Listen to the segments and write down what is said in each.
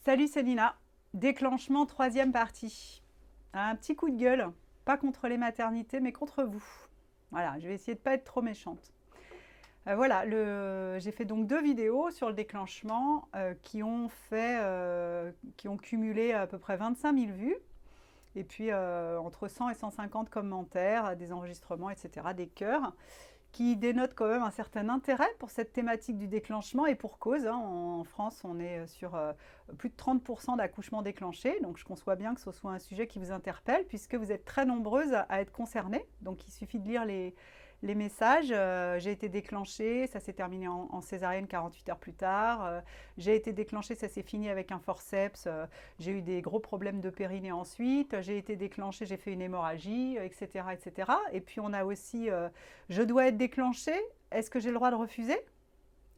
Salut, c'est Lina. Déclenchement, troisième partie. Un petit coup de gueule, pas contre les maternités, mais contre vous. Voilà, je vais essayer de ne pas être trop méchante. Voilà, j'ai fait donc 2 vidéos sur le déclenchement qui ont cumulé à peu près 25 000 vues. Et puis entre 100 et 150 commentaires, des enregistrements, etc., des cœurs, qui dénote quand même un certain intérêt pour cette thématique du déclenchement et pour cause. En France, on est sur plus de 30% d'accouchements déclenchés, donc je conçois bien que ce soit un sujet qui vous interpelle puisque vous êtes très nombreuses à être concernées. Donc il suffit de lire les messages. J'ai été déclenchée, ça s'est terminé en césarienne 48 heures plus tard. J'ai été déclenchée, ça s'est fini avec un forceps. J'ai eu des gros problèmes de périnée ensuite. J'ai été déclenchée, j'ai fait une hémorragie, etc., etc. Et puis on a aussi, je dois être déclenchée. Est-ce que j'ai le droit de refuser?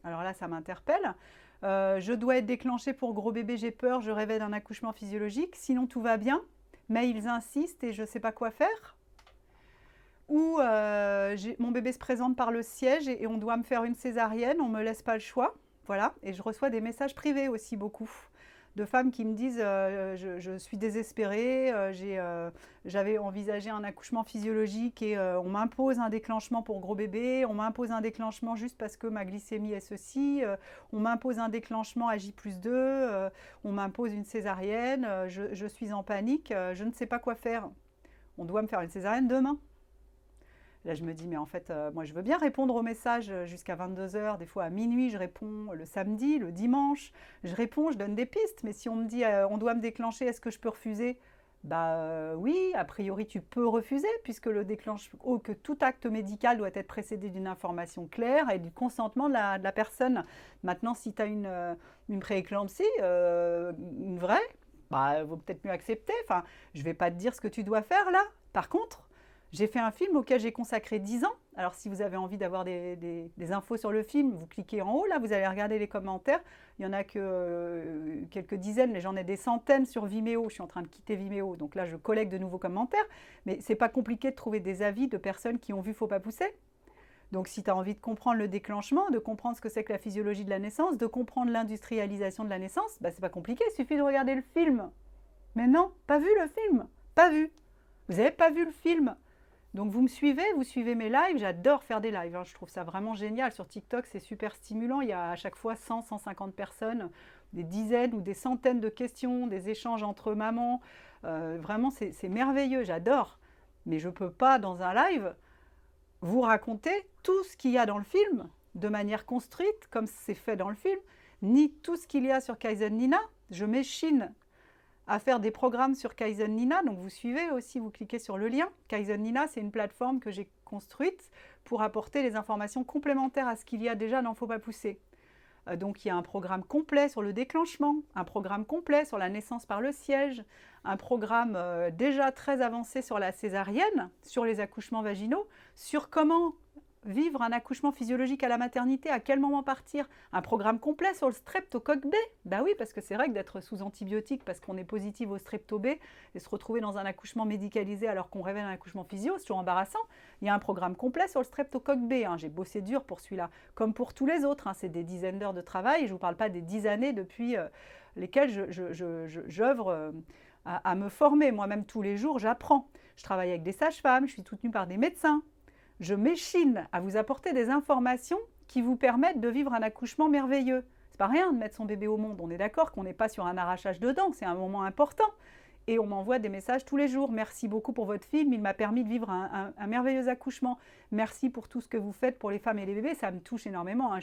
Alors là, ça m'interpelle. Je dois être déclenchée pour gros bébé, j'ai peur, je rêvais d'un accouchement physiologique. Sinon, tout va bien. Mais ils insistent et je ne sais pas quoi faire. Ou mon bébé se présente par le siège et on doit me faire une césarienne, on ne me laisse pas le choix. Voilà, et je reçois des messages privés aussi beaucoup de femmes qui me disent je suis désespérée, j'avais envisagé un accouchement physiologique et on m'impose un déclenchement pour gros bébé, on m'impose un déclenchement juste parce que ma glycémie est ceci, on m'impose un déclenchement à J+2, on m'impose une césarienne, je suis en panique, je ne sais pas quoi faire. On doit me faire une césarienne demain. Là, je me dis, mais en fait, moi, je veux bien répondre aux messages jusqu'à 22 h, des fois à minuit, je réponds le samedi, le dimanche, je réponds, je donne des pistes, mais si on me dit, on doit me déclencher, est-ce que je peux refuser? Bah oui, a priori, tu peux refuser, puisque que tout acte médical doit être précédé d'une information claire et du consentement de la personne. Maintenant, si tu as une prééclampsie, une vraie, bah, vaut peut-être mieux accepter. Enfin, je ne vais pas te dire ce que tu dois faire là. Par contre, j'ai fait un film auquel j'ai consacré 10 ans. Alors si vous avez envie d'avoir des infos sur le film, vous cliquez en haut, là vous allez regarder les commentaires. Il n'y en a que quelques dizaines, mais j'en ai des centaines sur Vimeo. Je suis en train de quitter Vimeo, donc là je collecte de nouveaux commentaires. Mais c'est pas compliqué de trouver des avis de personnes qui ont vu Faut pas pousser. Donc si tu as envie de comprendre le déclenchement, de comprendre ce que c'est que la physiologie de la naissance, de comprendre l'industrialisation de la naissance, bah, c'est pas compliqué, il suffit de regarder le film. Mais non, pas vu le film, pas vu. Vous n'avez pas vu le film. Donc vous me suivez, vous suivez mes lives, j'adore faire des lives, hein. Je trouve ça vraiment génial. Sur TikTok, c'est super stimulant, il y a à chaque fois 100, 150 personnes, des dizaines ou des centaines de questions, des échanges entre mamans. Vraiment, c'est merveilleux, j'adore. Mais je ne peux pas, dans un live, vous raconter tout ce qu'il y a dans le film, de manière construite, comme c'est fait dans le film, ni tout ce qu'il y a sur Kaizen Nina. Je m'échine à faire des programmes sur Kaizen Nina. Donc vous suivez aussi, vous cliquez sur le lien. Kaizen Nina, c'est une plateforme que j'ai construite pour apporter les informations complémentaires à ce qu'il y a déjà dans Faut pas pousser. Donc il y a un programme complet sur le déclenchement, un programme complet sur la naissance par le siège, un programme déjà très avancé sur la césarienne, sur les accouchements vaginaux, sur comment vivre un accouchement physiologique à la maternité, à quel moment partir, un programme complet sur le streptocoque B. Bah oui, parce que c'est vrai que d'être sous antibiotiques parce qu'on est positif au strepto B et se retrouver dans un accouchement médicalisé alors qu'on révèle un accouchement physio, c'est toujours embarrassant. Il y a un programme complet sur le streptocoque B, hein. J'ai bossé dur pour celui-là, comme pour tous les autres, hein. C'est des dizaines d'heures de travail, et je ne vous parle pas des 10 années depuis lesquelles j'œuvre à me former. Moi-même, tous les jours, j'apprends. Je travaille avec des sages-femmes, je suis soutenue par des médecins. Je m'échine à vous apporter des informations qui vous permettent de vivre un accouchement merveilleux. C'est pas rien de mettre son bébé au monde. On est d'accord qu'on n'est pas sur un arrachage de dents, c'est un moment important. Et on m'envoie des messages tous les jours. Merci beaucoup pour votre film, il m'a permis de vivre un merveilleux accouchement. Merci pour tout ce que vous faites pour les femmes et les bébés, ça me touche énormément, hein.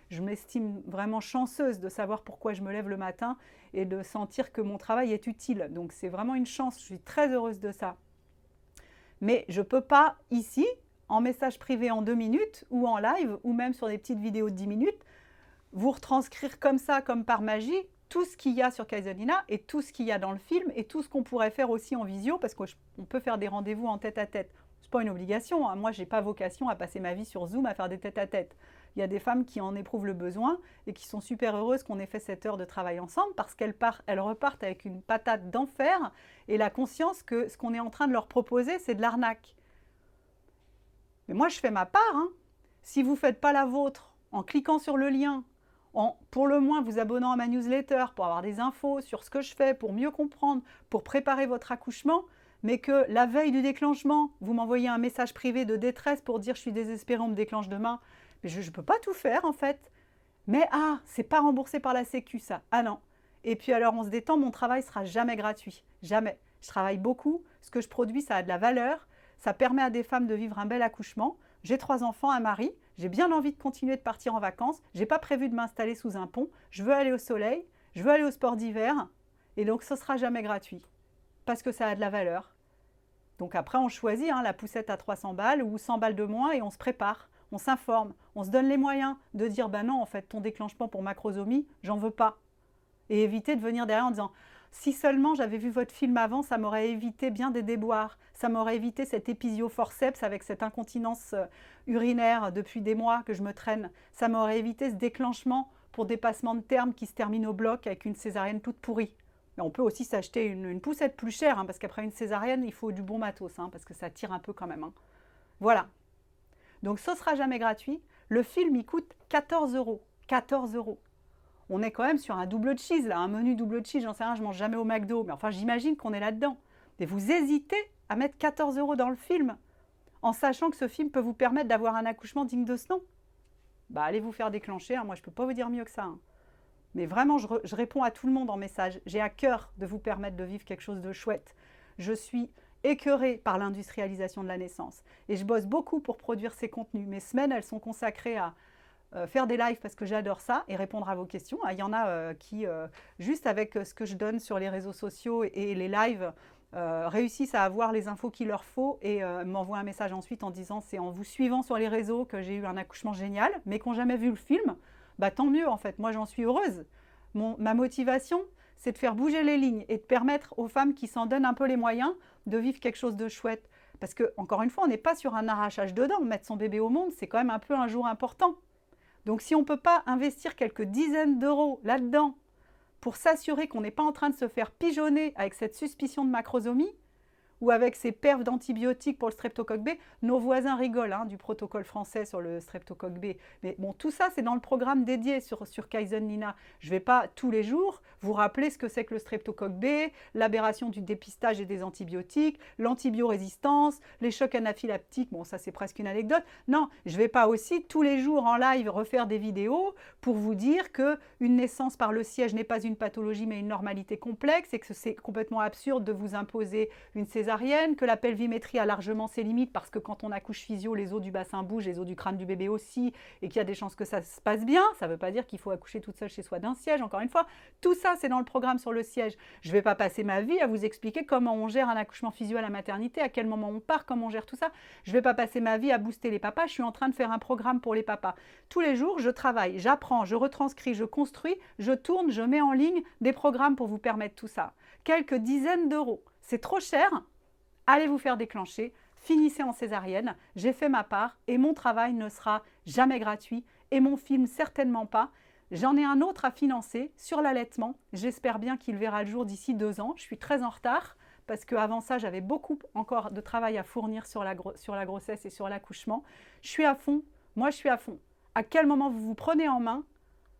Je m'estime vraiment chanceuse de savoir pourquoi je me lève le matin et de sentir que mon travail est utile. Donc c'est vraiment une chance, je suis très heureuse de ça. Mais je ne peux pas ici, en message privé en 2 minutes, ou en live, ou même sur des petites vidéos de 10 minutes, vous retranscrire comme ça, comme par magie, tout ce qu'il y a sur Kaizen Nina et tout ce qu'il y a dans le film et tout ce qu'on pourrait faire aussi en visio, parce qu'on peut faire des rendez-vous en tête-à-tête. Ce n'est pas une obligation, hein. Moi, je n'ai pas vocation à passer ma vie sur Zoom à faire des tête-à-tête. Il y a des femmes qui en éprouvent le besoin et qui sont super heureuses qu'on ait fait cette heure de travail ensemble parce qu'elles repartent avec une patate d'enfer et la conscience que ce qu'on est en train de leur proposer, c'est de l'arnaque. Mais moi, je fais ma part, hein. Si vous ne faites pas la vôtre en cliquant sur le lien, en pour le moins vous abonnant à ma newsletter pour avoir des infos sur ce que je fais, pour mieux comprendre, pour préparer votre accouchement, mais que la veille du déclenchement, vous m'envoyez un message privé de détresse pour dire « je suis désespérée, on me déclenche demain », mais je ne peux pas tout faire en fait. Mais ah, c'est pas remboursé par la Sécu ça, ah non. Et puis alors on se détend, mon travail sera jamais gratuit, jamais. Je travaille beaucoup, ce que je produis ça a de la valeur, ça permet à des femmes de vivre un bel accouchement. J'ai 3 enfants, un mari, j'ai bien envie de continuer de partir en vacances, j'ai pas prévu de m'installer sous un pont, je veux aller au soleil, je veux aller au sport d'hiver, et donc ce sera jamais gratuit, parce que ça a de la valeur. Donc après on choisit hein, la poussette à 300 balles ou 100 balles de moins et on se prépare, on s'informe, on se donne les moyens de dire bah non en fait ton déclenchement pour macrosomie, j'en veux pas. Et éviter de venir derrière en disant si seulement j'avais vu votre film avant, ça m'aurait évité bien des déboires, ça m'aurait évité cet épisio forceps avec cette incontinence urinaire depuis des mois que je me traîne, ça m'aurait évité ce déclenchement pour dépassement de terme qui se termine au bloc avec une césarienne toute pourrie. Mais on peut aussi s'acheter une poussette plus chère, hein, parce qu'après une césarienne, il faut du bon matos, hein, parce que ça tire un peu quand même. Hein. Voilà. Donc ce ne sera jamais gratuit. Le film, il coûte 14 €. 14 €. On est quand même sur un double cheese, là, un menu double cheese, j'en sais rien, je mange jamais au McDo, mais enfin j'imagine qu'on est là-dedans. Et vous hésitez à mettre 14 € dans le film, en sachant que ce film peut vous permettre d'avoir un accouchement digne de ce nom. Bah allez vous faire déclencher, hein, moi je ne peux pas vous dire mieux que ça. Hein. Mais vraiment, je réponds à tout le monde en message. J'ai à cœur de vous permettre de vivre quelque chose de chouette. Je suis écœurée par l'industrialisation de la naissance. Et je bosse beaucoup pour produire ces contenus. Mes semaines, elles sont consacrées à faire des lives parce que j'adore ça et répondre à vos questions. Il y en a qui, juste avec ce que je donne sur les réseaux sociaux et les lives, réussissent à avoir les infos qu'il leur faut et m'envoient un message ensuite en disant c'est en vous suivant sur les réseaux que j'ai eu un accouchement génial, mais qui n'ont jamais vu le film. Bah, tant mieux en fait, moi j'en suis heureuse. Ma motivation, c'est de faire bouger les lignes et de permettre aux femmes qui s'en donnent un peu les moyens de vivre quelque chose de chouette. Parce que, encore une fois, on n'est pas sur un arrachage de dents. Mettre son bébé au monde, c'est quand même un peu un jour important. Donc si on ne peut pas investir quelques dizaines d'euros là-dedans pour s'assurer qu'on n'est pas en train de se faire pigeonner avec cette suspicion de macrosomie, ou avec ces perfs d'antibiotiques pour le streptocoque B, nos voisins rigolent hein, du protocole français sur le streptocoque B. Mais bon, tout ça, c'est dans le programme dédié sur Kaizen Nina. Je ne vais pas tous les jours vous rappeler ce que c'est que le streptocoque B, l'aberration du dépistage et des antibiotiques, l'antibiorésistance, les chocs anaphylactiques. Bon, ça, c'est presque une anecdote. Non, je ne vais pas aussi tous les jours en live refaire des vidéos pour vous dire qu'une naissance par le siège n'est pas une pathologie mais une normalité complexe et que c'est complètement absurde de vous imposer une césarienne, que la pelvimétrie a largement ses limites parce que quand on accouche physio, les os du bassin bougent, les os du crâne du bébé aussi, et qu'il y a des chances que ça se passe bien. Ça ne veut pas dire qu'il faut accoucher toute seule chez soi d'un siège, encore une fois. Tout ça, c'est dans le programme sur le siège. Je ne vais pas passer ma vie à vous expliquer comment on gère un accouchement physio à la maternité, à quel moment on part, comment on gère tout ça. Je ne vais pas passer ma vie à booster les papas. Je suis en train de faire un programme pour les papas. Tous les jours, je travaille, j'apprends, je retranscris, je construis, je tourne, je mets en ligne des programmes pour vous permettre tout ça. Quelques dizaines d'euros. C'est trop cher. Allez vous faire déclencher, finissez en césarienne, j'ai fait ma part et mon travail ne sera jamais gratuit et mon film certainement pas. J'en ai un autre à financer sur l'allaitement, j'espère bien qu'il verra le jour d'ici 2 ans, je suis très en retard parce qu'avant ça j'avais beaucoup encore de travail à fournir sur la grossesse et sur l'accouchement. Je suis à fond, moi je suis à fond. À quel moment vous vous prenez en main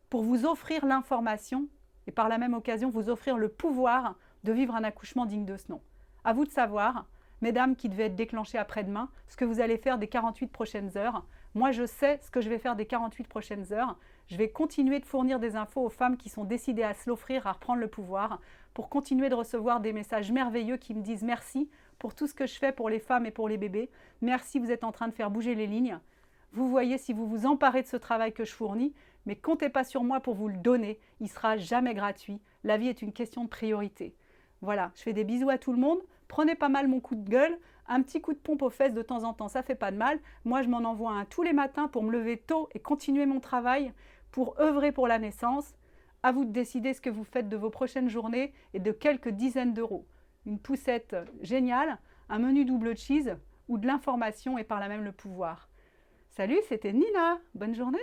pour vous offrir l'information et par la même occasion vous offrir le pouvoir de vivre un accouchement digne de ce nom. À vous de savoir, mesdames qui devaient être déclenchées après-demain, ce que vous allez faire des 48 prochaines heures. Moi, je sais ce que je vais faire des 48 prochaines heures. Je vais continuer de fournir des infos aux femmes qui sont décidées à se l'offrir, à reprendre le pouvoir, pour continuer de recevoir des messages merveilleux qui me disent merci pour tout ce que je fais pour les femmes et pour les bébés. Merci, vous êtes en train de faire bouger les lignes. Vous voyez si vous vous emparez de ce travail que je fournis, mais comptez pas sur moi pour vous le donner. Il ne sera jamais gratuit. La vie est une question de priorité. Voilà, je fais des bisous à tout le monde. Prenez pas mal mon coup de gueule, un petit coup de pompe aux fesses de temps en temps, ça fait pas de mal. Moi, je m'en envoie un tous les matins pour me lever tôt et continuer mon travail pour œuvrer pour la naissance. À vous de décider ce que vous faites de vos prochaines journées et de quelques dizaines d'euros. Une poussette géniale, un menu double cheese ou de l'information et par là même le pouvoir. Salut, c'était Nina. Bonne journée.